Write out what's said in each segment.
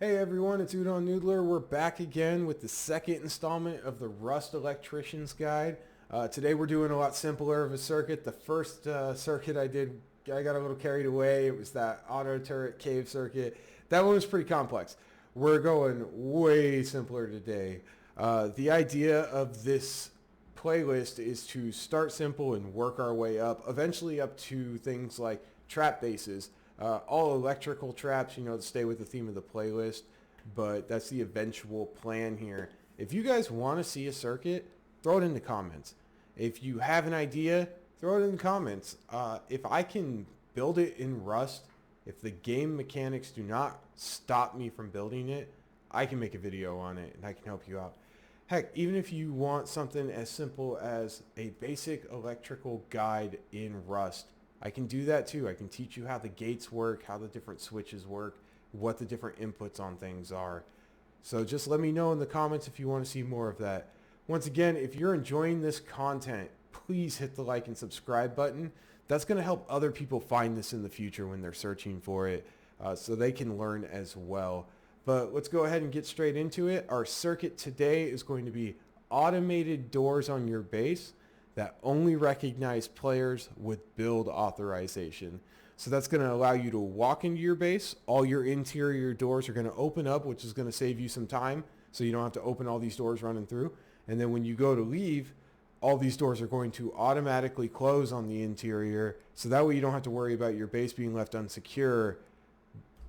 Hey everyone, it's Udon Noodler. We're back again with the second installment of the Rust Electrician's Guide. Today we're doing a lot simpler of a circuit. The first circuit I did, I got a little carried away. It was that auto turret cave circuit. That one was pretty complex. We're going way simpler today. The idea of this playlist is to start simple and work our way up, eventually up to things like trap bases, all electrical traps, to stay with the theme of the playlist, but that's the eventual plan here. If you guys want to see a circuit, throw it in the comments. If you have an idea, throw it in the comments. If I can build it in Rust, if the game mechanics do not stop me from building it, I can make a video on it and I can help you out. Heck, even if you want something as simple as a basic electrical guide in Rust, I can do that too. I can teach you how the gates work, how the different switches work, what the different inputs on things are. So just let me know in the comments if you want to see more of that. Once again, if you're enjoying this content, please hit the like and subscribe button. That's going to help other people find this in the future when they're searching for it, so they can learn as well. But let's go ahead and get straight into it. Our circuit today is going to be automated doors on your base that only recognize players with build authorization. So that's going to allow you to walk into your base. All your interior doors are going to open up, which is going to save you some time, so you don't have to open all these doors running through. And then when you go to leave, all these doors are going to automatically close on the interior, so that way you don't have to worry about your base being left unsecure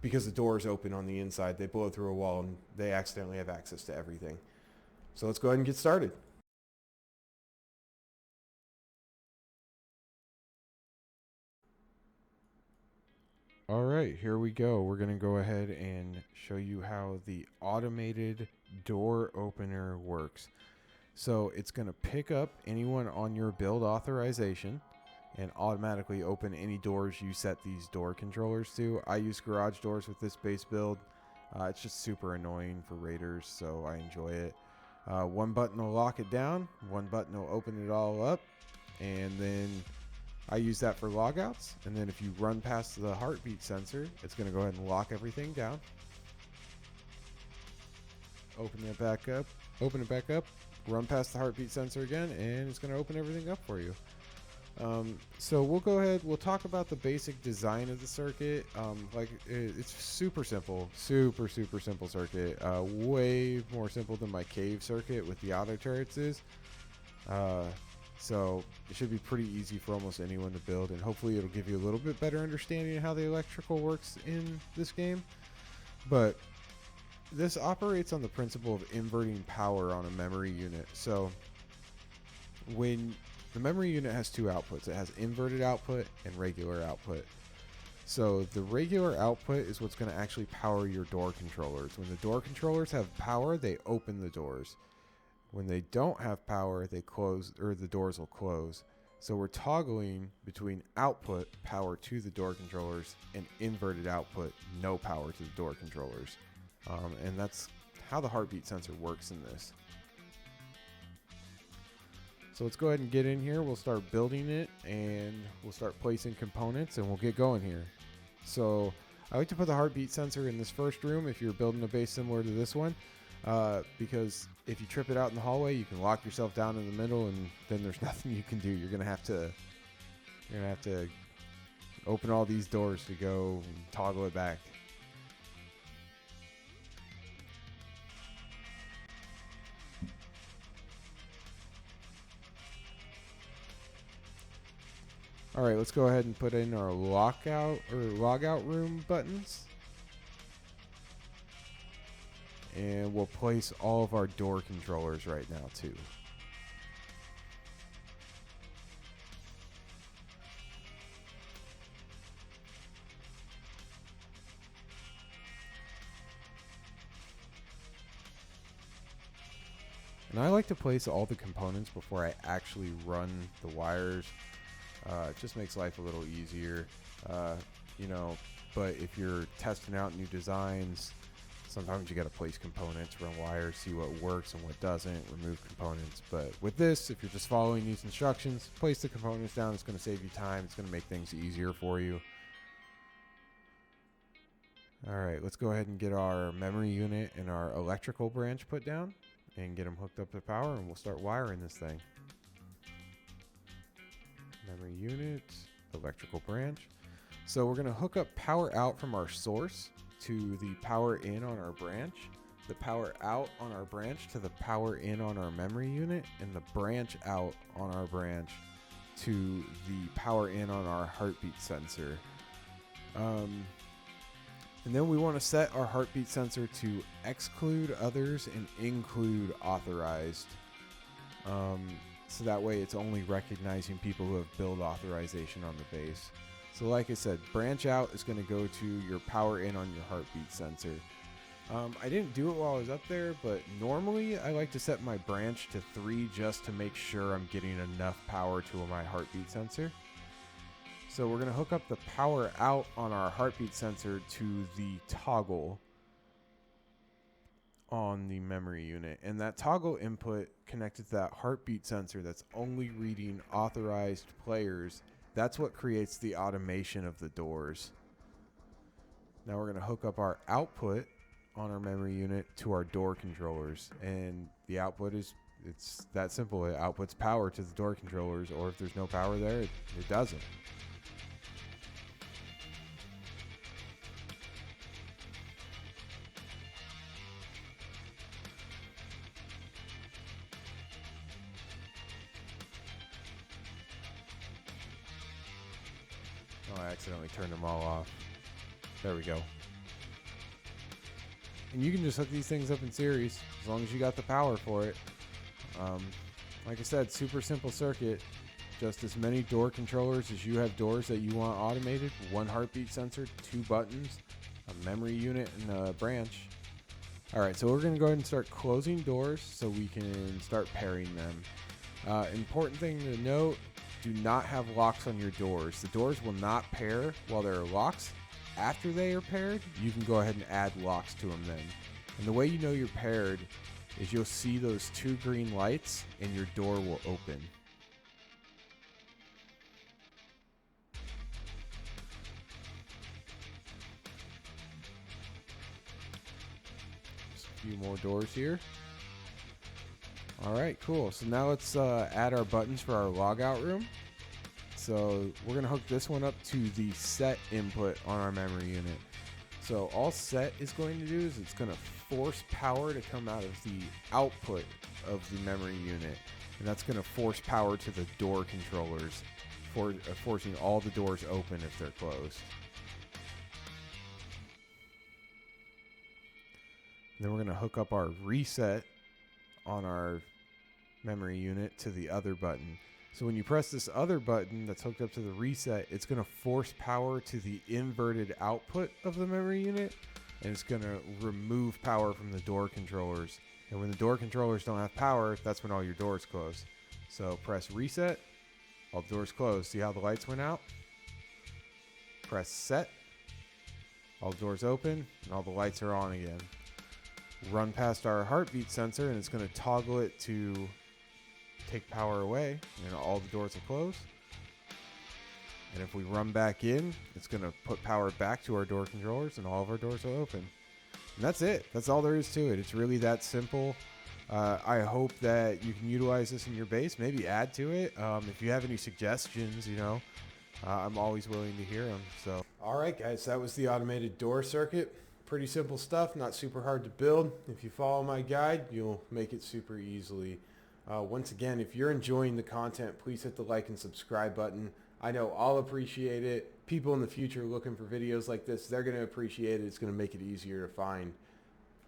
because the doors open on the inside. They blow through a wall and they accidentally have access to everything. So let's go ahead and get started. All right, here we go. We're going to go ahead and show you how the automated door opener works. So it's going to pick up anyone on your build authorization and automatically open any doors you set these door controllers to. I use garage doors with this base build. It's just super annoying for raiders, so I enjoy it. One button will lock it down, one button will open it all up, and then I use that for logouts. And then if you run past the heartbeat sensor, it's going to go ahead and lock everything down. Open it back up, run past the heartbeat sensor again, and it's going to open everything up for you. So we'll talk about the basic design of the circuit. It's super simple circuit. Way more simple than my cave circuit with the auto turrets is. So it should be pretty easy for almost anyone to build, and hopefully it'll give you a little bit better understanding of how the electrical works in this game. But this operates on the principle of inverting power on a memory unit. So when the memory unit has two outputs, it has inverted output and regular output. So the regular output is what's going to actually power your door controllers. When the door controllers have power, they open the doors. When they don't have power, they close, or the doors will close. So we're toggling between output, power to the door controllers, and inverted output, no power to the door controllers. And that's how the heartbeat sensor works in this. So let's go ahead and get in here. We'll start building it, and we'll start placing components, and we'll get going here. So I like to put the heartbeat sensor in this first room if you're building a base similar to this one. Because if you trip it out in the hallway, you can lock yourself down in the middle, and then there's nothing you can do. You're gonna have to open all these doors to go and toggle it back. All right, let's go ahead and put in our lockout or logout room buttons. And we'll place all of our door controllers right now too. And I like to place all the components before I actually run the wires. It just makes life a little easier, but if you're testing out new designs, sometimes you got to place components, run wires, see what works and what doesn't, remove components. But with this, if you're just following these instructions, place the components down. It's going to save you time. It's going to make things easier for you. Alright, let's go ahead and get our memory unit and our electrical branch put down and get them hooked up to power, and we'll start wiring this thing. Memory unit, electrical branch. So we're going to hook up power out from our source to the power in on our branch, the power out on our branch to the power in on our memory unit, and the branch out on our branch to the power in on our heartbeat sensor. And then we want to set our heartbeat sensor to exclude others and include authorized. So that way it's only recognizing people who have build authorization on the base. So like I said, branch out is going to go to your power in on your heartbeat sensor. I didn't do it while I was up there, but normally I like to set my branch to 3 just to make sure I'm getting enough power to my heartbeat sensor. So we're going to hook up the power out on our heartbeat sensor to the toggle on the memory unit. And that toggle input connected to that heartbeat sensor that's only reading authorized players, that's what creates the automation of the doors. Now we're going to hook up our output on our memory unit to our door controllers. And the output it's that simple. It outputs power to the door controllers, or if there's no power there, it doesn't. Oh, I accidentally turned them all off. There we go. And you can just hook these things up in series as long as you got the power for it. Like I said, super simple circuit. Just as many door controllers as you have doors that you want automated. 1 heartbeat sensor, 2 buttons, a memory unit, and a branch. Alright, so we're going to go ahead and start closing doors so we can start pairing them. Important thing to note, do not have locks on your doors. The doors will not pair while there are locks. After they are paired, you can go ahead and add locks to them then. And the way you know you're paired is you'll see those 2 green lights and your door will open. Just a few more doors here. Alright, cool. So now let's add our buttons for our logout room. So we're going to hook this one up to the set input on our memory unit. So all set is going to do is it's going to force power to come out of the output of the memory unit. And that's going to force power to the door controllers, forcing all the doors open if they're closed. And then we're going to hook up our reset on our memory unit to the other button. So when you press this other button that's hooked up to the reset, it's going to force power to the inverted output of the memory unit, and it's going to remove power from the door controllers. And when the door controllers don't have power, that's when all your doors close. So press reset, all the doors close. See how the lights went out? Press set, all the doors open, and all the lights are on again. Run past our heartbeat sensor, and it's going to toggle it to take power away, and all the doors will close. And if we run back in, it's going to put power back to our door controllers, and all of our doors will open. And that's it. That's all there is to it. It's really that simple. I hope that you can utilize this in your base, maybe add to it. If you have any suggestions, I'm always willing to hear them. So, all right, guys, that was the automated door circuit. Pretty simple stuff, not super hard to build. If you follow my guide, you'll make it super easily. Once again, if you're enjoying the content, please hit the like and subscribe button. I know I'll appreciate it. People in the future looking for videos like this, they're going to appreciate it. It's going to make it easier to find.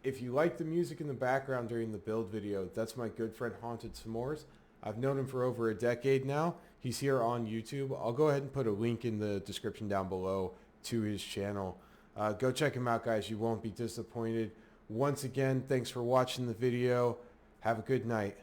If you like the music in the background during the build video, that's my good friend Haunted S'mores. I've known him for over a decade now. He's here on YouTube. I'll go ahead and put a link in the description down below to his channel. Go check him out, guys. You won't be disappointed. Once again, thanks for watching the video. Have a good night.